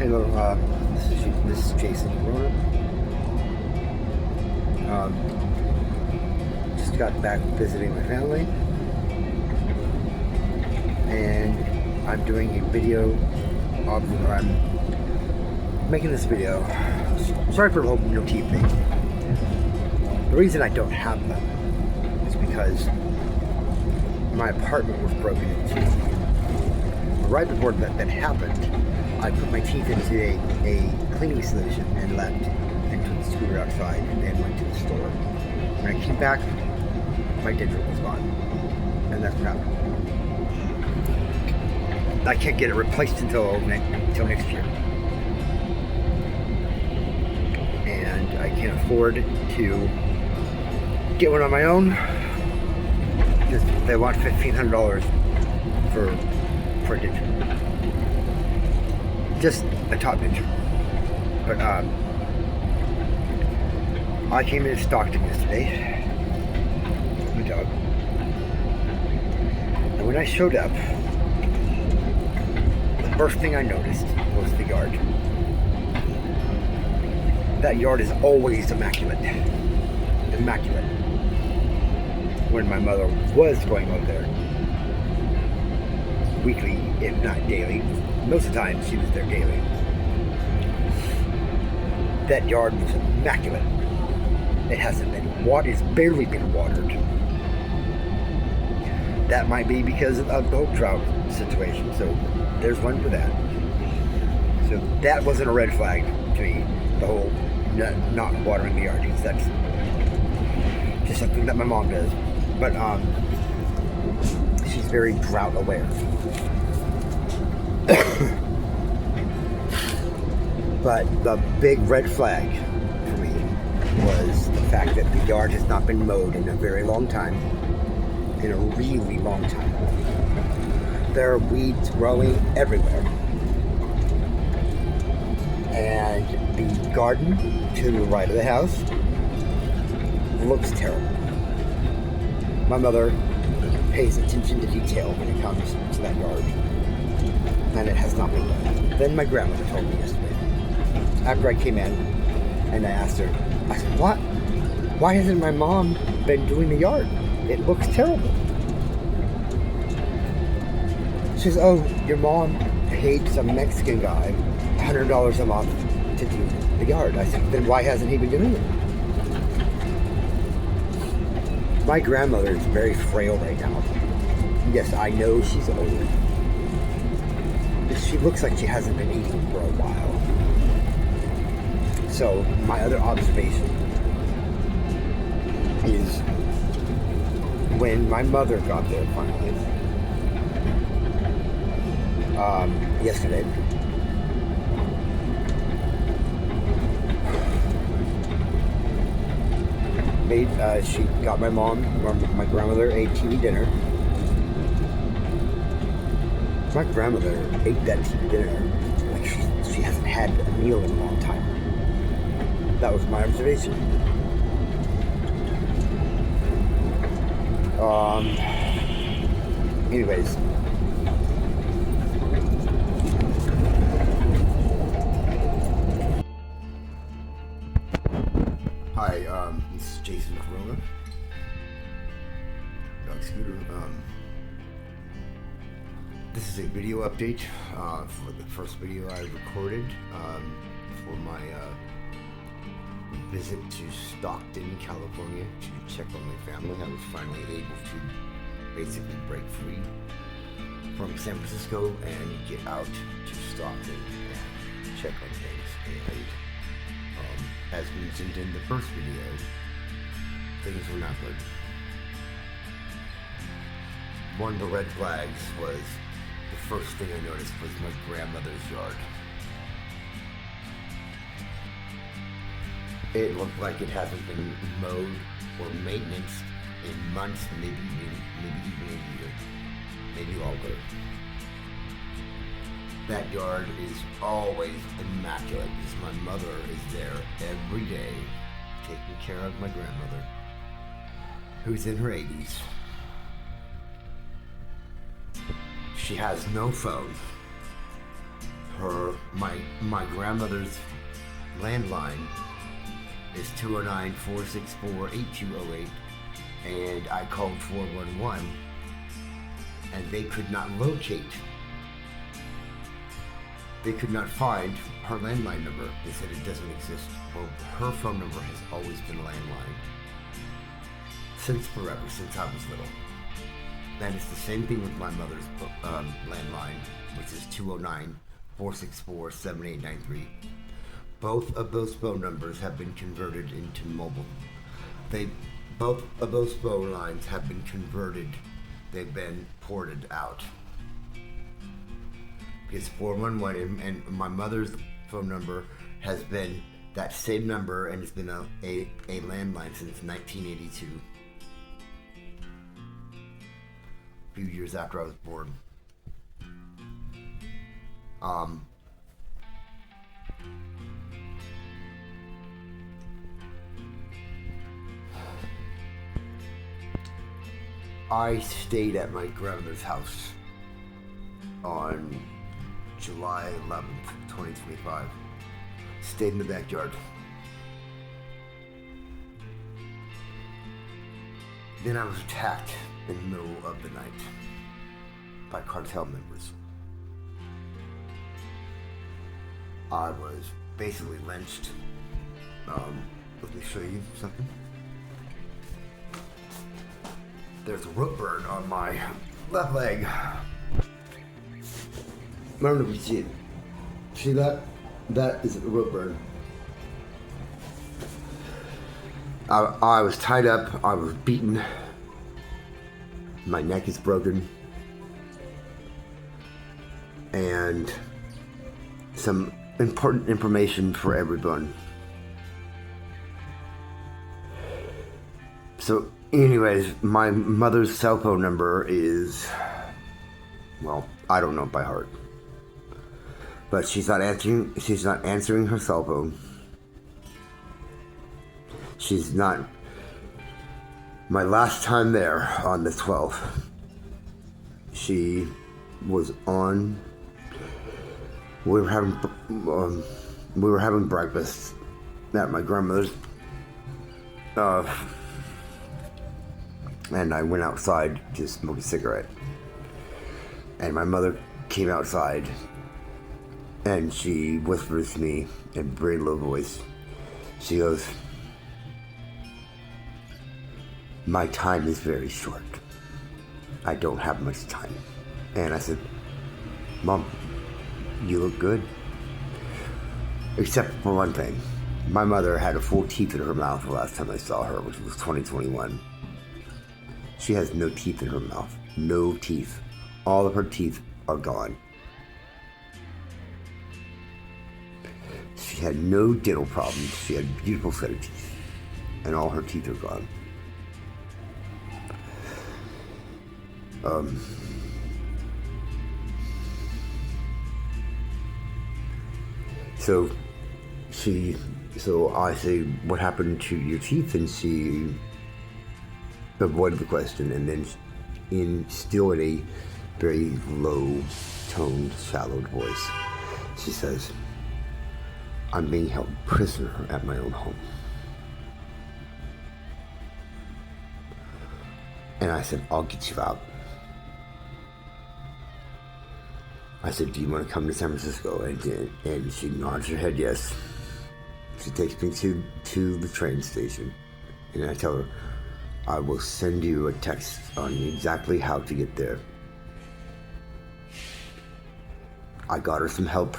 Hello, this is Jason Corona. Just got back visiting my family, and I'm doing a video. I'm making this video. Sorry for the whole no teeth thing. The reason I don't have them is because my apartment was broken into. Right before that happened, I put my teeth into a cleaning solution and left and took the scooter outside and went to the store. When I came back, my dental was gone. And that's what happened. I can't get it replaced until next year. And I can't afford to get one on my own. Just they want $1,500 for a denture. Just a top denture. But I came into Stockton yesterday with my dog. And when I showed up, the first thing I noticed was the yard. That yard is always immaculate. Immaculate. When my mother was going over there weekly, if not daily, most of the time she was there daily. That yard was immaculate. It hasn't been watered, it's barely been watered. That might be because of the whole drought situation, so there's one for that. So that wasn't a red flag to me, the whole not watering the yard, because that's just something that my mom does. But she's very drought aware. But the big red flag for me was the fact that the yard has not been mowed in a very long time. In a really long time. There are weeds growing everywhere. And the garden to the right of the house looks terrible. My mother pays attention to detail when it comes to that yard. And it has not been done. Then my grandmother told me yesterday. After I came in and I asked her, I said, what? Why hasn't my mom been doing the yard? It looks terrible. She says, oh, your mom paid some Mexican guy $100 a month to do the yard. I said, then why hasn't he been doing it? My grandmother is very frail right now. Yes, I know she's old. But she looks like she hasn't been eating for a while. So, my other observation is when my mother got there finally, yesterday, she got my mom or my grandmother a TV dinner. My grandmother ate that TV dinner like she hasn't had a meal in a long time. That was my observation. Anyways. Hi, this is Jason Corona. Dog Scooter. This is a video update for the first video I recorded for my visit to Stockton, California to check on my family. I was finally able to basically break free from San Francisco and get out to Stockton and check on things. And as mentioned in the first video, things were not good. One of the red flags was the first thing I noticed was my grandmother's yard. It looked like it hasn't been mowed or maintenance in months, maybe even a year, maybe longer. That yard is always immaculate because my mother is there every day taking care of my grandmother, who's in her 80s. She has no phone. My grandmother's landline is 209-464-8208, and I called 411, and they could not locate. They could not find her landline number. They said it doesn't exist. Well, her phone number has always been a landline. Since forever, since I was little. And it's the same thing with my mother's landline, which is 209-464-7893. Both of those phone numbers have been converted into mobile. Both of those phone lines have been converted. They've been ported out. It's 411, and my mother's phone number has been that same number, and it's been a landline since 1982. A few years after I was born. I stayed at my grandmother's house on July 11th, 2025. Stayed in the backyard. Then I was attacked in the middle of the night by cartel members. I was basically lynched. Let me show you something. There's a rope burn on my left leg. I don't know if you see it. See that? That is a rope burn. I was tied up. I was beaten. My neck is broken. And some important information for everyone. So, anyways, my mother's cell phone number is, well, I don't know it by heart. But she's not answering her cell phone. She's not. My last time there on the 12th, she was on. We were having breakfast at my grandmother's, and I went outside to smoke a cigarette. And my mother came outside, and she whispers to me in a very low voice. She goes, "My time is very short. I don't have much time." And I said, "Mom, you look good." Except for one thing. My mother had a full teeth in her mouth the last time I saw her, which was 2021. She has no teeth in her mouth. No teeth. All of her teeth are gone. She had no dental problems. She had a beautiful set of teeth. And all her teeth are gone. So I say, "What happened to your teeth?" And she avoided the question, and then still in a very low-toned, shallowed voice, she says, "I'm being held prisoner at my own home." And I said, "I'll get you out." I said, "Do you want to come to San Francisco?" And she nods her head yes. She takes me to the train station, and I tell her, "I will send you a text on exactly how to get there." I got her some help.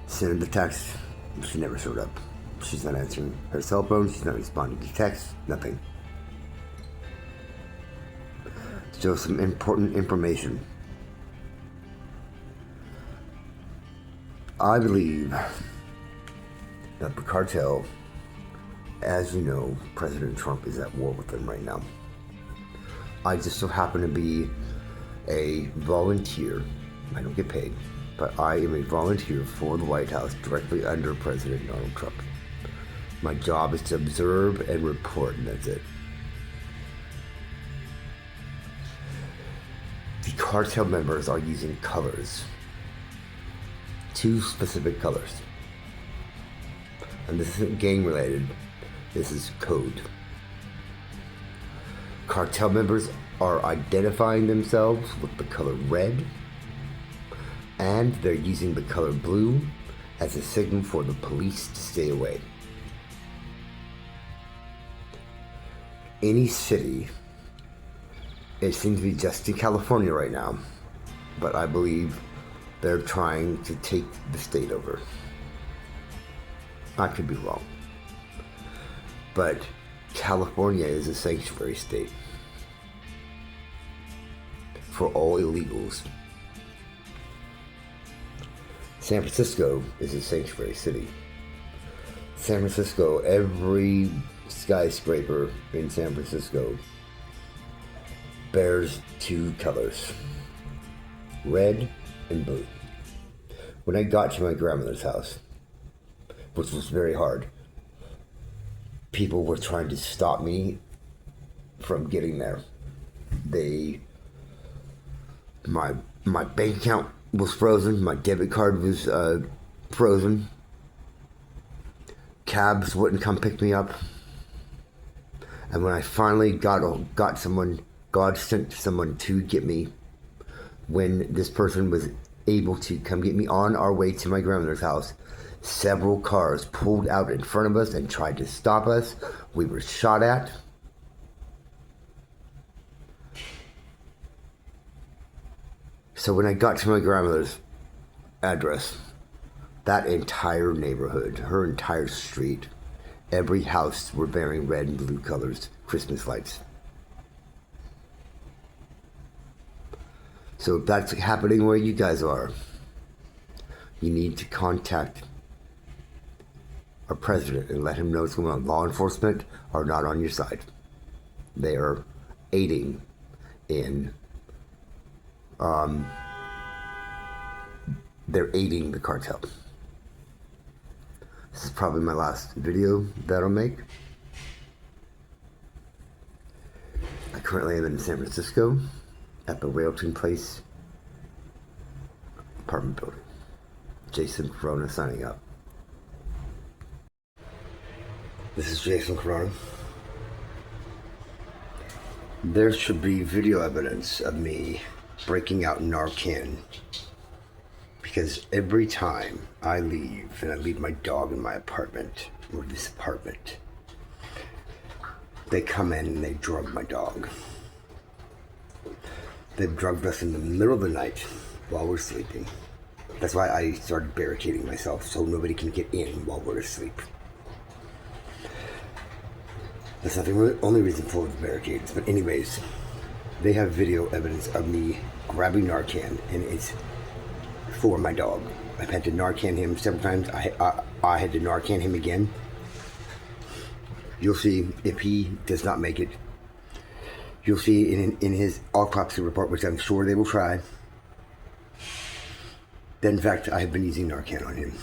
Sent her the text. She never showed up. She's not answering her cell phone. She's not responding to text. Nothing. Still some important information. I believe that the cartel, as you know, President Trump is at war with them right now. I just so happen to be a volunteer. I don't get paid, but I am a volunteer for the White House directly under President Donald Trump. My job is to observe and report, and that's it. The cartel members are using colors. 2 specific colors. And this isn't gang related, this is code. Cartel members are identifying themselves with the color red, and they're using the color blue as a signal for the police to stay away. Any city, it seems to be just in California right now, but I believe they're trying to take the state over. I could be wrong, but California is a sanctuary state for all illegals. San Francisco is a sanctuary city. San Francisco, every skyscraper in San Francisco bears 2 colors, red and blue. When I got to my grandmother's house, which was very hard, people were trying to stop me from getting there. My bank account was frozen, my debit card was frozen, cabs wouldn't come pick me up, and when I finally got someone, God sent someone to get me, when this person was able to come get me on our way to my grandmother's house, several cars pulled out in front of us and tried to stop us. We were shot at. So when I got to my grandmother's address, that entire neighborhood, her entire street, every house were bearing red and blue colors, Christmas lights. So if that's happening where you guys are, you need to contact our president and let him know what's going on. Law enforcement are not on your side. They are aiding in, they're aiding the cartel. This is probably my last video that I'll make. I currently am in San Francisco at the Railton Place apartment building. Jason Corona signing up. This is Jason Corona. There should be video evidence of me breaking out Narcan, because every time I leave, and I leave my dog in my apartment, or this apartment, they come in and they drug my dog. They've drugged us in the middle of the night while we're sleeping. That's why I started barricading myself, so nobody can get in while we're asleep. That's not the only reason for the barricades, but anyways, they have video evidence of me grabbing Narcan, and it's for my dog. I've had to Narcan him several times. I had to Narcan him again. You'll see if he does not make it. You'll see in his autopsy report, which I'm sure they will try, that in fact I have been using Narcan on him.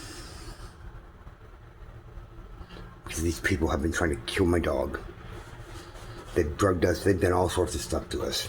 Because these people have been trying to kill my dog. They've drugged us, they've done all sorts of stuff to us.